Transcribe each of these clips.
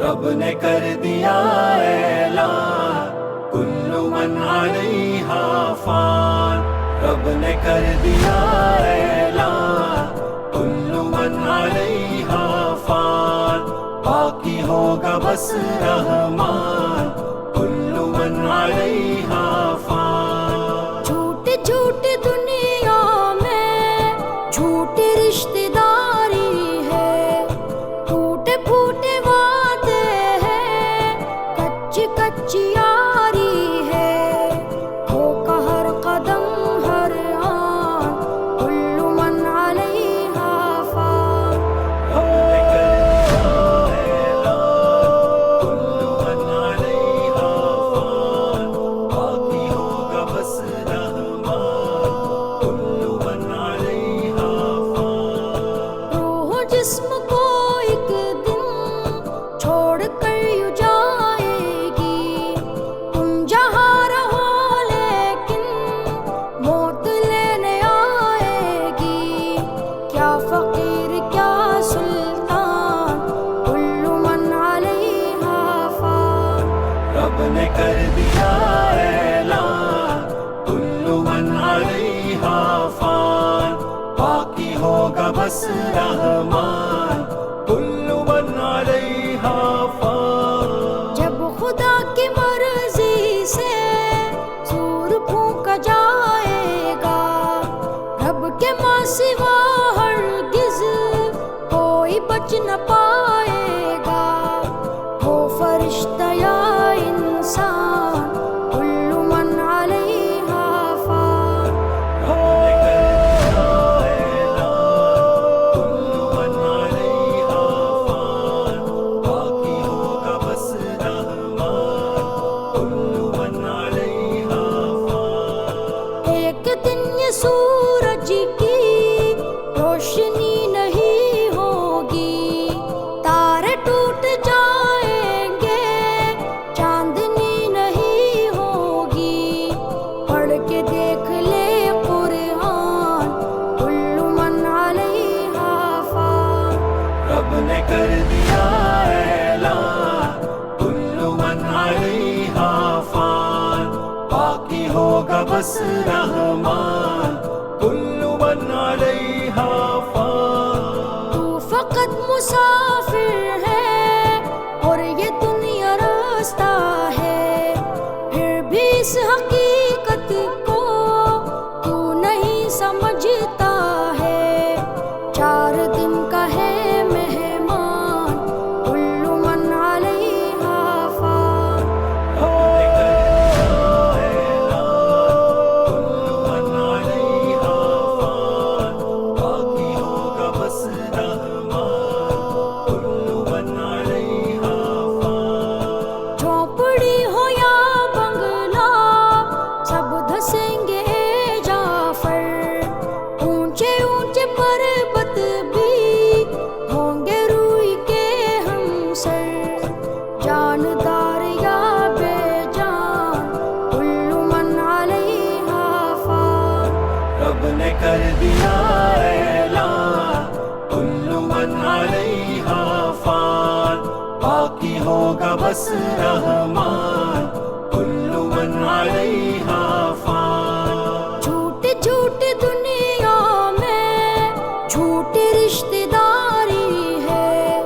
رب نے کر دیا اعلان کل من علیہا فان، رب نے کر دیا اعلان کل من علیہا فان، باقی ہوگا بس رحمان کل من علیہا فان۔ جھوٹی جھوٹی دنیا میں جھوٹی رشتے داری ہے، ٹوٹے پھوٹے وعدے ہیں، کچی کچی یاری ہے، دھوکہ ہر قدم ہر آن کل من علیہا فان۔ رب نے کر دیا اعلان کل من علیہا فان، باقی ہوگا بس رحمان کل من علیہا فان۔ روح جسم کو ایک دن چھوڑ کر یوں جائے گی، تم جہاں رہو لیکن موت لینے آئے گی، کیا فقیر کیا سلطان کل من علیہا فان۔ رب نے کر دیا اعلان کل من علیہا فان، باقی ہوگا بس رحمان کل من علیہا فان۔ جب خدا کی مرضی سے سور پھونکا جائے گا، رب کے ماں سوا ہرگز کوئی بچ نہ پائے گا، ہو فرشتہ یا انسان کل من علیہا فان۔ رب نے کر دیا اعلان کل من علیہا فان، باقی ہوگا بس رحمان کل من علیہا فان۔ ایک دن یہ سورج کی روشنی نہیں ہوگی، تارے ٹوٹ جائیں گے، چاندنی نہیں ہوگی، پڑھ کے دیکھ لے قرآن کل من علیہا فان۔ رب نے کر دیا اعلان کل من علیہا فان، باقی ہوگا بس رحمان کل من علیہا فان۔ تو فقط مسافر ہے اور یہ دنیا راستہ ہے، پھر بھی اس حقیقت کو تو نہیں سمجھتا ہے، 4 دن کا ہے مہمان کل من علیہا فان۔ رب نے کر دیا اعلان کل من علیہا فان، باقی ہوگا بس رحمان کل من علیہا فان۔ جھونپڑی ہو یا بنگلہ سب دھسیں گے جعفر، اونچے اونچے پربت بھی ہوں گے روئی کے ہم سر، جاندار یا بے جان کل من علیہا فان۔ رب نے کر دیا اعلان کل من علیہا فان، باقی ہوگا بس رحمان کل من علیہا فان۔ جھوٹی جھوٹی دنیا میں جھوٹی رشتے داری ہے،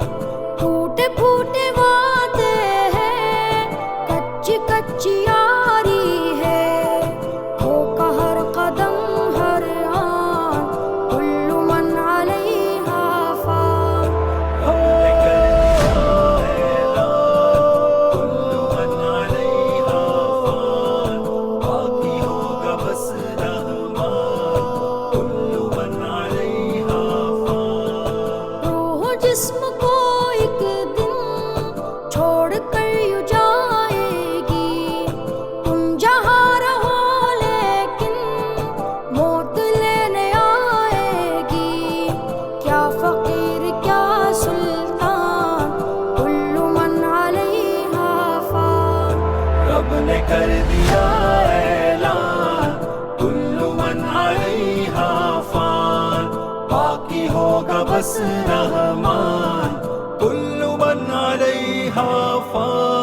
ٹوٹے پھوٹے وعدے ہیں، کچی کچی یاری ہے، دھوکہ ہر قدم ہر آن کل من علیہا فان۔ رب نے کر دیا اعلان کل من علیہا فان، باقی ہوگا بس رحمان کل من علیہا فان۔ روح جسم کو ایک دن چھوڑ کر یوں جائے گی، تم جہاں رہو لیکن موت لینے آئے گی، کیا فقیر کیا سلطان کل من علیہا فان۔ رب نے کر دیا اعلان باقی ہوگا بس رحمان. کل من علیہا فان